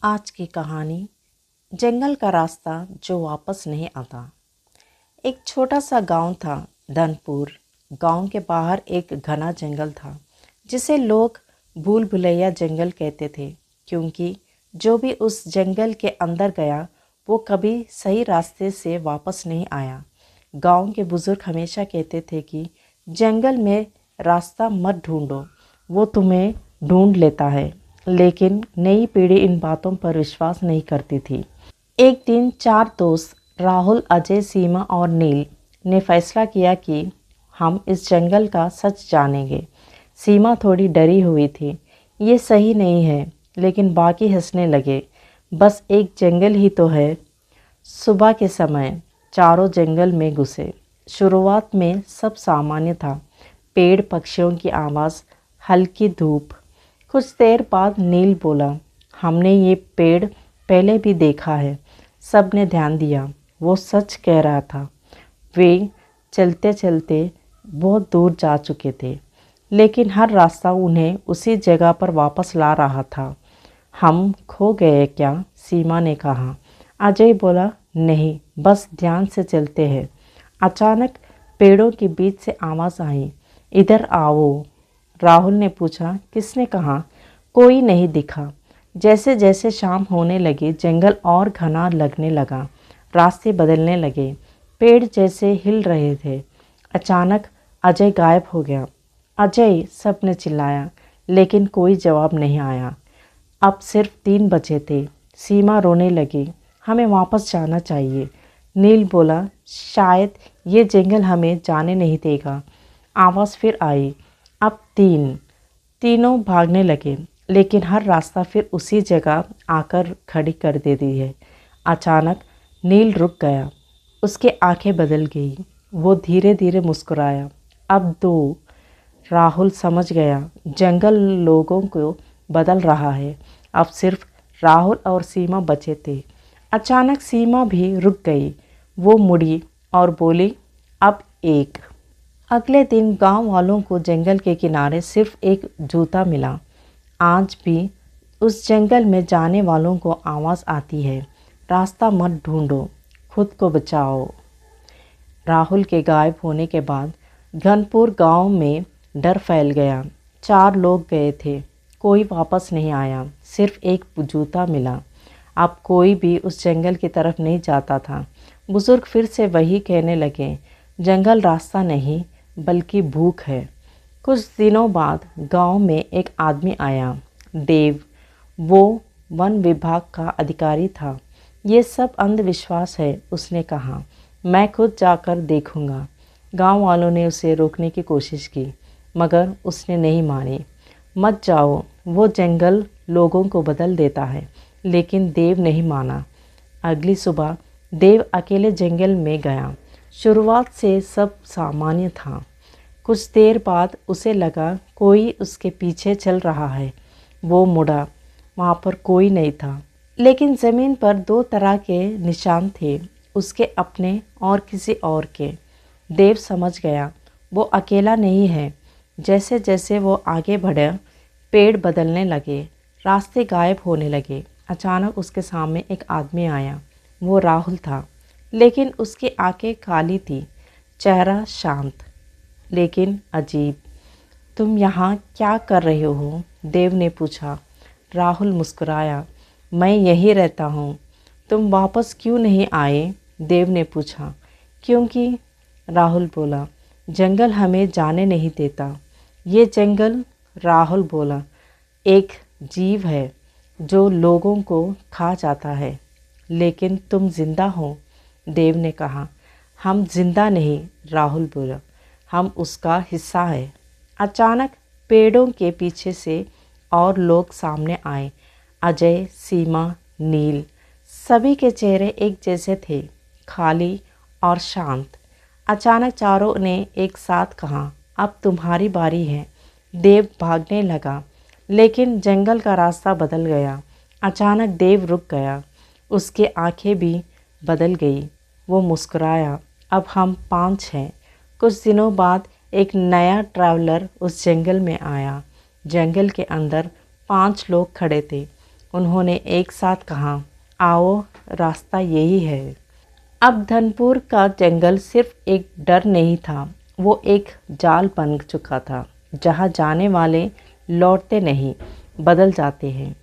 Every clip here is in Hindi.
आज की कहानी जंगल का रास्ता जो वापस नहीं आता। एक छोटा सा गांव था, धनपुर। गांव के बाहर एक घना जंगल था जिसे लोग भूल भुलैया जंगल कहते थे, क्योंकि जो भी उस जंगल के अंदर गया वो कभी सही रास्ते से वापस नहीं आया। गांव के बुजुर्ग हमेशा कहते थे कि जंगल में रास्ता मत ढूंढो, वो तुम्हें ढूंढ लेता है। लेकिन नई पीढ़ी इन बातों पर विश्वास नहीं करती थी। एक दिन 4 दोस्त राहुल, अजय, सीमा और नील ने फैसला किया कि हम इस जंगल का सच जानेंगे। सीमा थोड़ी डरी हुई थी, ये सही नहीं है, लेकिन बाकी हंसने लगे। बस एक जंगल ही तो है। सुबह के समय चारों जंगल में घुसे। शुरुआत में सब सामान्य था, पेड़, पक्षियों की आवाज़, हल्की धूप। कुछ देर बाद नील बोला, हमने ये पेड़ पहले भी देखा है। सब ने ध्यान दिया, वो सच कह रहा था। वे चलते चलते बहुत दूर जा चुके थे, लेकिन हर रास्ता उन्हें उसी जगह पर वापस ला रहा था। हम खो गए क्या? सीमा ने कहा। अजय बोला, नहीं, बस ध्यान से चलते हैं। अचानक पेड़ों के बीच से आवाज़ आई, इधर आओ। राहुल ने पूछा, किसने कहा? कोई नहीं दिखा। जैसे जैसे शाम होने लगी जंगल और घना लगने लगा, रास्ते बदलने लगे, पेड़ जैसे हिल रहे थे। अचानक अजय गायब हो गया। अजय, सब ने चिल्लाया, लेकिन कोई जवाब नहीं आया। अब सिर्फ 3 बचे थे। सीमा रोने लगी, हमें वापस जाना चाहिए। नील बोला, शायद ये जंगल हमें जाने नहीं देगा। आवाज़ फिर आई, अब 3। तीनों भागने लगे, लेकिन हर रास्ता फिर उसी जगह आकर खड़ी कर देती है। अचानक नील रुक गया, उसके आंखें बदल गई। वो धीरे धीरे मुस्कुराया। अब 2। राहुल समझ गया, जंगल लोगों को बदल रहा है। अब सिर्फ राहुल और सीमा बचे थे। अचानक सीमा भी रुक गई। वो मुड़ी और बोली, अब 1। अगले दिन गांव वालों को जंगल के किनारे सिर्फ एक जूता मिला। आज भी उस जंगल में जाने वालों को आवाज़ आती है, रास्ता मत ढूंढो, खुद को बचाओ। राहुल के गायब होने के बाद घनपुर गांव में डर फैल गया। 4 लोग गए थे, कोई वापस नहीं आया, सिर्फ एक जूता मिला। अब कोई भी उस जंगल की तरफ नहीं जाता था। बुजुर्ग फिर से वही कहने लगे, जंगल रास्ता नहीं बल्कि भूख है। कुछ दिनों बाद गांव में एक आदमी आया, देव। वो वन विभाग का अधिकारी था। ये सब अंधविश्वास है, उसने कहा। मैं खुद जाकर देखूंगा। गांव वालों ने उसे रोकने की कोशिश की, मगर उसने नहीं मानी। मत जाओ, वो जंगल लोगों को बदल देता है। लेकिन देव नहीं माना। अगली सुबह देव अकेले जंगल में गया। शुरुआत से सब सामान्य था। कुछ देर बाद उसे लगा कोई उसके पीछे चल रहा है। वो मुड़ा, वहाँ पर कोई नहीं था, लेकिन ज़मीन पर 2 तरह के निशान थे, उसके अपने और किसी और के। देव समझ गया वो अकेला नहीं है। जैसे जैसे वो आगे बढ़ा, पेड़ बदलने लगे, रास्ते गायब होने लगे। अचानक उसके सामने एक आदमी आया। वो राहुल था, लेकिन उसकी आंखें काली थी, चेहरा शांत लेकिन अजीब। तुम यहाँ क्या कर रहे हो? देव ने पूछा। राहुल मुस्कुराया, मैं यहीं रहता हूँ। तुम वापस क्यों नहीं आए? देव ने पूछा। क्योंकि, राहुल बोला, जंगल हमें जाने नहीं देता। ये जंगल, राहुल बोला, एक जीव है जो लोगों को खा जाता है। लेकिन तुम जिंदा हो, देव ने कहा। हम जिंदा नहीं, राहुल बोला, हम उसका हिस्सा है। अचानक पेड़ों के पीछे से और लोग सामने आए। अजय, सीमा, नील, सभी के चेहरे एक जैसे थे, खाली और शांत। अचानक चारों ने एक साथ कहा, अब तुम्हारी बारी है। देव भागने लगा, लेकिन जंगल का रास्ता बदल गया। अचानक देव रुक गया, उसकी आंखें भी बदल गई। वो मुस्कुराया, अब हम 5 हैं। कुछ दिनों बाद एक नया ट्रैवलर उस जंगल में आया। जंगल के अंदर 5 लोग खड़े थे। उन्होंने एक साथ कहा, आओ, रास्ता यही है। अब धनपुर का जंगल सिर्फ एक डर नहीं था, वो एक जाल बन चुका था जहाँ जाने वाले लौटते नहीं, बदल जाते हैं।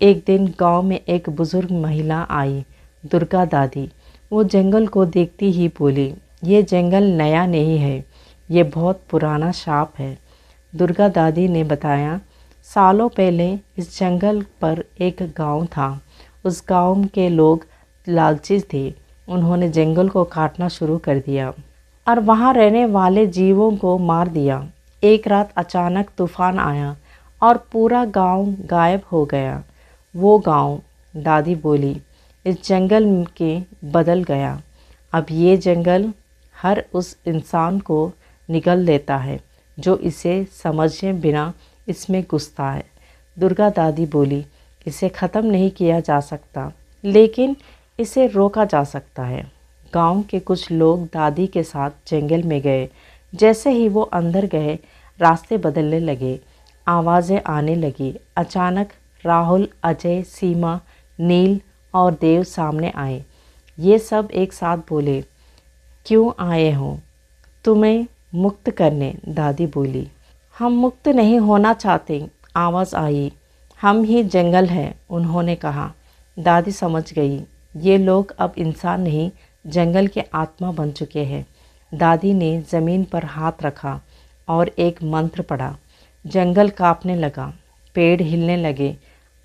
एक दिन गांव में एक बुजुर्ग महिला आई, दुर्गा दादी। वो जंगल को देखती ही बोली, ये जंगल नया नहीं है, ये बहुत पुराना शाप है। दुर्गा दादी ने बताया, सालों पहले इस जंगल पर एक गांव था। उस गांव के लोग लालची थे। उन्होंने जंगल को काटना शुरू कर दिया और वहां रहने वाले जीवों को मार दिया। एक रात अचानक तूफान आया और पूरा गांव गायब हो गया। वो गांव, दादी बोली, इस जंगल के बदल गया। अब ये जंगल हर उस इंसान को निगल लेता है जो इसे समझे बिना इसमें घुसता है। दुर्गा दादी बोली, इसे ख़त्म नहीं किया जा सकता, लेकिन इसे रोका जा सकता है। गांव के कुछ लोग दादी के साथ जंगल में गए। जैसे ही वो अंदर गए, रास्ते बदलने लगे, आवाज़ें आने लगी। अचानक राहुल, अजय, सीमा, नील और देव सामने आए। ये सब एक साथ बोले, क्यों आए हो? तुम्हें मुक्त करने, दादी बोली। हम मुक्त नहीं होना चाहते, आवाज़ आई। हम ही जंगल हैं, उन्होंने कहा। दादी समझ गई, ये लोग अब इंसान नहीं, जंगल के आत्मा बन चुके हैं। दादी ने ज़मीन पर हाथ रखा और एक मंत्र पढ़ा। जंगल कांपने लगा, पेड़ हिलने लगे,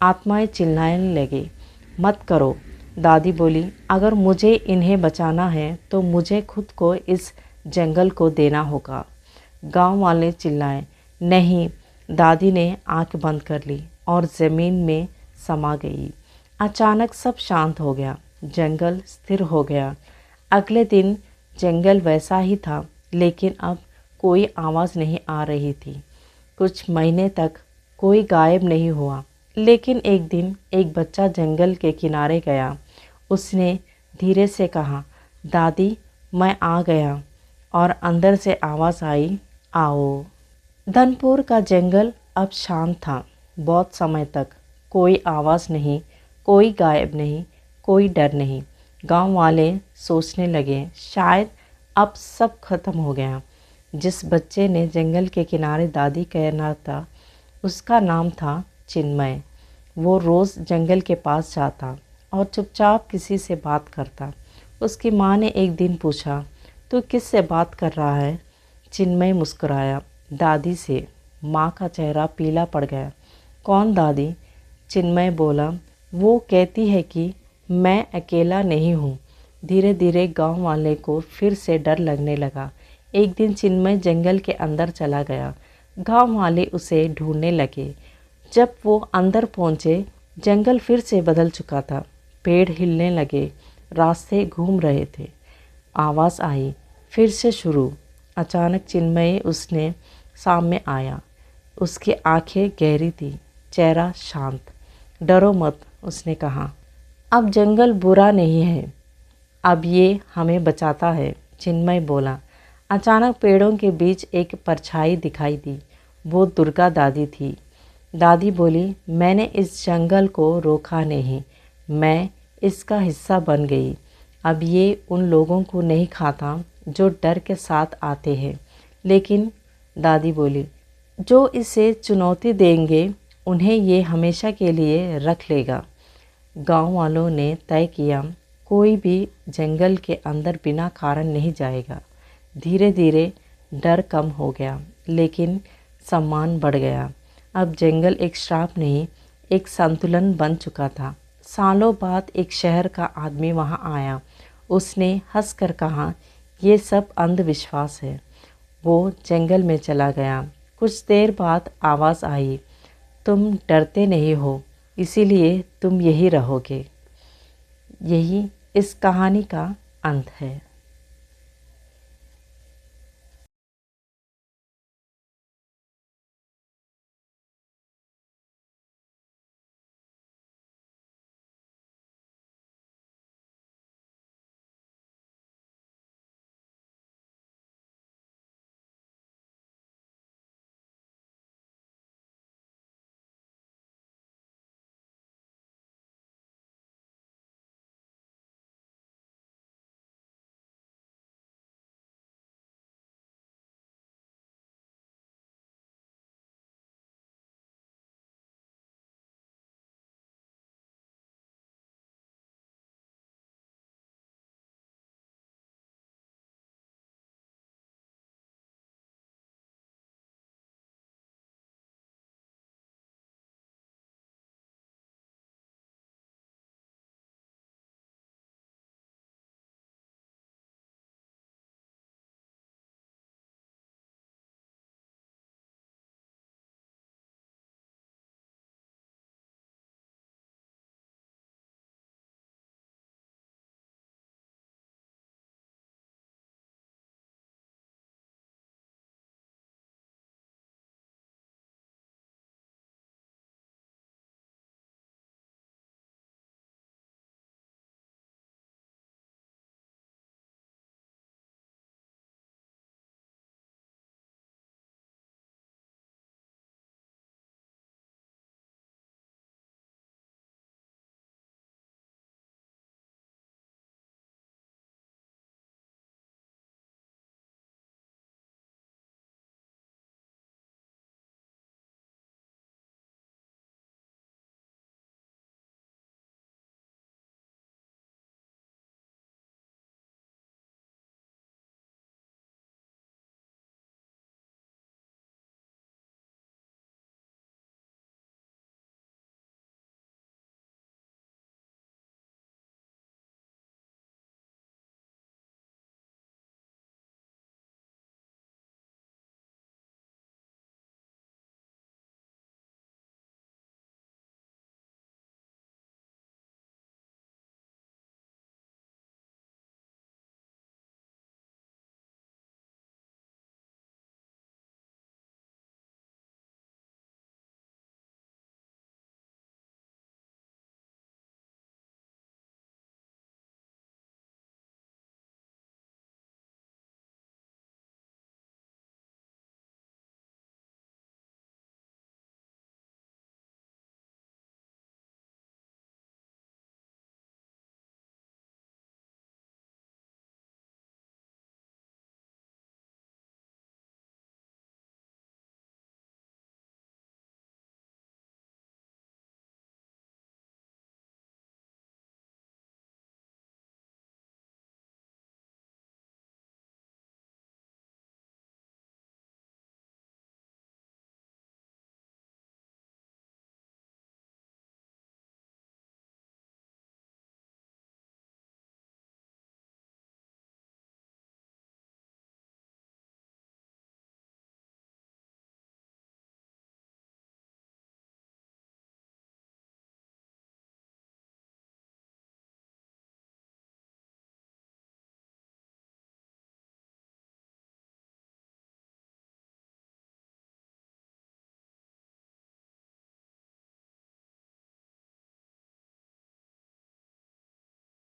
आत्माएं चिल्लाने लगे। मत करो, दादी बोली। अगर मुझे इन्हें बचाना है तो मुझे खुद को इस जंगल को देना होगा। गांव वाले चिल्लाए। नहीं, दादी ने आंख बंद कर ली और ज़मीन में समा गई। अचानक सब शांत हो गया, जंगल स्थिर हो गया। अगले दिन जंगल वैसा ही था, लेकिन अब कोई आवाज़ नहीं आ रही थी। कुछ महीने तक कोई गायब नहीं हुआ, लेकिन एक दिन एक बच्चा जंगल के किनारे गया। उसने धीरे से कहा, दादी, मैं आ गया। और अंदर से आवाज़ आई, आओ। धनपुर का जंगल अब शांत था। बहुत समय तक कोई आवाज़ नहीं, कोई गायब नहीं, कोई डर नहीं। गांव वाले सोचने लगे, शायद अब सब खत्म हो गया। जिस बच्चे ने जंगल के किनारे दादी कहना था, उसका नाम था चिन्मय। वो रोज़ जंगल के पास जाता और चुपचाप किसी से बात करता। उसकी माँ ने एक दिन पूछा, तू किस से बात कर रहा है? चिन्मय मुस्कुराया, दादी से। माँ का चेहरा पीला पड़ गया। कौन दादी? चिन्मय बोला, वो कहती है कि मैं अकेला नहीं हूँ। धीरे धीरे गांव वाले को फिर से डर लगने लगा। एक दिन चिन्मय जंगल के अंदर चला गया। गांव वाले उसे ढूंढने लगे। जब वो अंदर पहुँचे, जंगल फिर से बदल चुका था। पेड़ हिलने लगे, रास्ते घूम रहे थे। आवाज़ आई, फिर से शुरू। अचानक चिन्मय उसने सामने आया। उसकी आंखें गहरी थी, चेहरा शांत। डरो मत, उसने कहा। अब जंगल बुरा नहीं है, अब ये हमें बचाता है, चिन्मय बोला। अचानक पेड़ों के बीच एक परछाई दिखाई दी। वो दुर्गा दादी थी। दादी बोली, मैंने इस जंगल को रोका नहीं, मैं इसका हिस्सा बन गई। अब ये उन लोगों को नहीं खाता जो डर के साथ आते हैं, लेकिन दादी बोली, जो इसे चुनौती देंगे उन्हें ये हमेशा के लिए रख लेगा। गांव वालों ने तय किया, कोई भी जंगल के अंदर बिना कारण नहीं जाएगा। धीरे धीरे डर कम हो गया, लेकिन सम्मान बढ़ गया। अब जंगल एक श्राप नहीं, एक संतुलन बन चुका था। सालों बाद एक शहर का आदमी वहां आया। उसने हंसकर कहा, ये सब अंधविश्वास है। वो जंगल में चला गया। कुछ देर बाद आवाज़ आई, तुम डरते नहीं हो, इसीलिए तुम यही रहोगे। यही इस कहानी का अंत है।